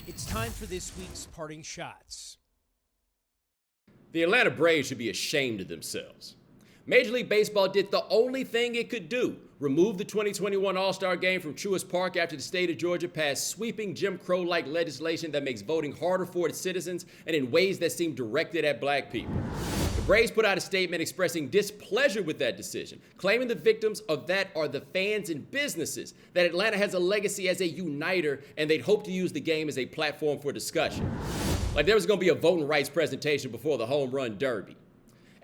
It's time for this week's parting shots. The Atlanta Braves should be ashamed of themselves. Major League Baseball did the only thing it could do: remove the 2021 All-Star Game from Truist Park after the state of Georgia passed sweeping Jim Crow-like legislation that makes voting harder for its citizens and in ways that seem directed at black people. The Braves put out a statement expressing displeasure with that decision, claiming the victims of that are the fans and businesses, that Atlanta has a legacy as a uniter, and they'd hope to use the game as a platform for discussion. Like there was going to be a voting rights presentation before the home run derby.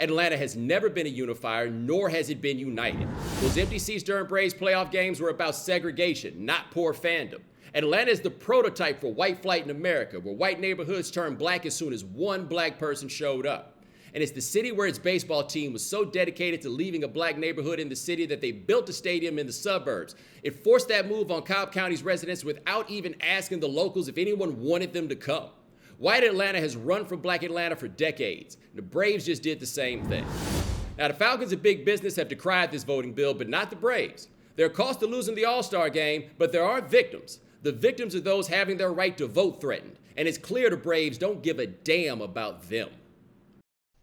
Atlanta has never been a unifier, nor has it been united. Those empty seats during Braves playoff games were about segregation, not poor fandom. Atlanta is the prototype for white flight in America, where white neighborhoods turned black as soon as one black person showed up. And it's the city where its baseball team was so dedicated to leaving a black neighborhood in the city that they built a stadium in the suburbs. It forced that move on Cobb County's residents without even asking the locals if anyone wanted them to come. White Atlanta has run from black Atlanta for decades. The Braves just did the same thing. Now, the Falcons and big business have decried this voting bill, but not the Braves. They're cost of losing the All-Star game, but there are victims. The victims are those having their right to vote threatened. And it's clear the Braves don't give a damn about them.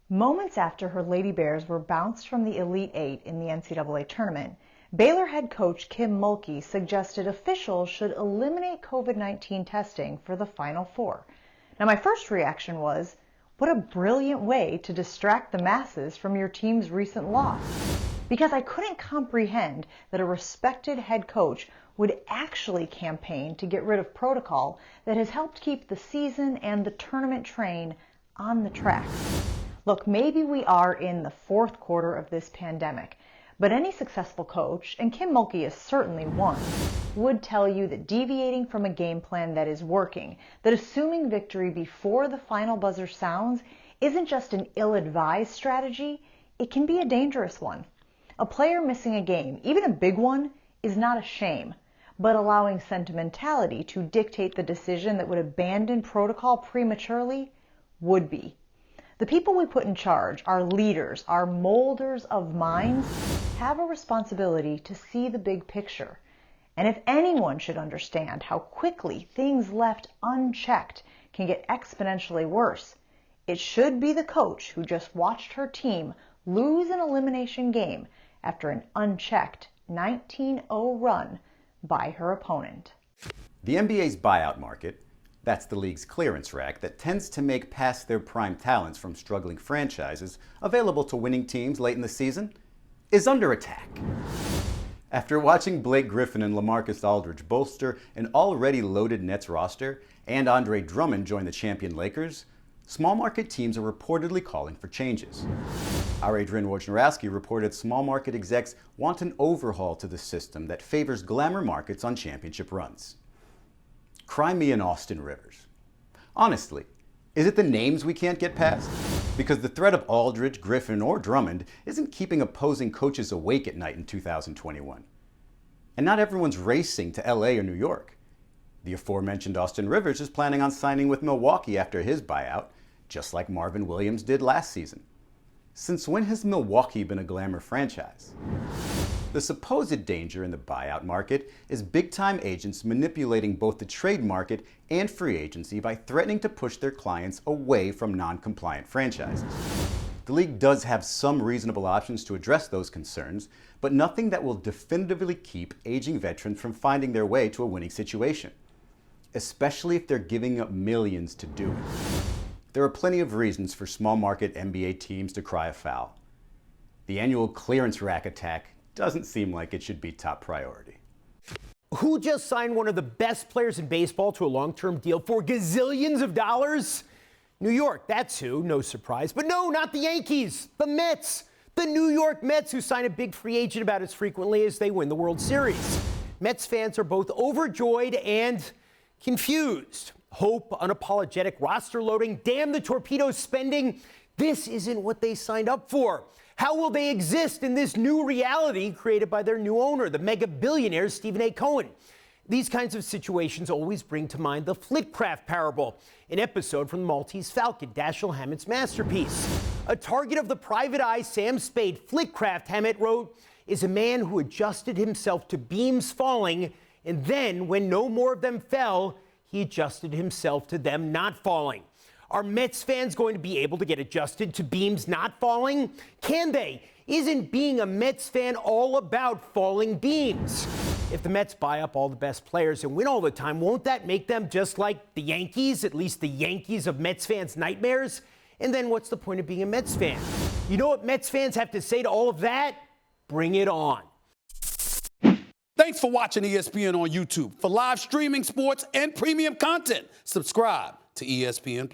Moments after her Lady Bears were bounced from the Elite Eight in the NCAA tournament, Baylor head coach Kim Mulkey suggested officials should eliminate COVID-19 testing for the Final Four. Now, my first reaction was, what a brilliant way to distract the masses from your team's recent loss. Because I couldn't comprehend that a respected head coach would actually campaign to get rid of protocol that has helped keep the season and the tournament train on the tracks. Look, maybe we are in the fourth quarter of this pandemic, but any successful coach, and Kim Mulkey is certainly one, would tell you that deviating from a game plan that is working, that assuming victory before the final buzzer sounds, isn't just an ill-advised strategy, it can be a dangerous one. A player missing a game, even a big one, is not a shame, but allowing sentimentality to dictate the decision that would abandon protocol prematurely would be. The people we put in charge, our leaders, our molders of minds, have a responsibility to see the big picture. And if anyone should understand how quickly things left unchecked can get exponentially worse, it should be the coach who just watched her team lose an elimination game after an unchecked 19-0 run by her opponent. The NBA's buyout market, that's the league's clearance rack that tends to make past their prime talents from struggling franchises available to winning teams late in the season, is under attack. After watching Blake Griffin and LaMarcus Aldridge bolster an already loaded Nets roster and Andre Drummond join the champion Lakers, small market teams are reportedly calling for changes. Our Adrian Wojnarowski reported small market execs want an overhaul to the system that favors glamour markets on championship runs. Cry me an Austin Rivers. Honestly, is it the names we can't get past? Because the threat of Aldridge, Griffin, or Drummond isn't keeping opposing coaches awake at night in 2021. And not everyone's racing to LA or New York. The aforementioned Austin Rivers is planning on signing with Milwaukee after his buyout, just like Marvin Williams did last season. Since when has Milwaukee been a glamour franchise? The supposed danger in the buyout market is big-time agents manipulating both the trade market and free agency by threatening to push their clients away from non-compliant franchises. The league does have some reasonable options to address those concerns, but nothing that will definitively keep aging veterans from finding their way to a winning situation, especially if they're giving up millions to do it. There are plenty of reasons for small market NBA teams to cry a foul. The annual clearance rack attack doesn't seem like it should be top priority. Who just signed one of the best players in baseball to a long-term deal for gazillions of dollars? New York, that's who, no surprise. But no, not the Yankees, the Mets. The New York Mets, who sign a big free agent about as frequently as they win the World Series. Mets fans are both overjoyed and confused. Hope, unapologetic roster loading, damn the torpedo spending. This isn't what they signed up for. How will they exist in this new reality created by their new owner, the mega billionaire Stephen A. Cohen? These kinds of situations always bring to mind the Flitcraft parable, an episode from the Maltese Falcon, Dashiell Hammett's masterpiece. A target of the private eye Sam Spade, Flitcraft, Hammett wrote, is a man who adjusted himself to beams falling, and then, when no more of them fell, he adjusted himself to them not falling. Are Mets fans going to be able to get adjusted to beams not falling? Can they? Isn't being a Mets fan all about falling beams? If the Mets buy up all the best players and win all the time, won't that make them just like the Yankees, at least the Yankees of Mets fans' nightmares? And then what's the point of being a Mets fan? You know what Mets fans have to say to all of that? Bring it on. Thanks for watching ESPN on YouTube. For live streaming, sports, and premium content, subscribe to ESPN+.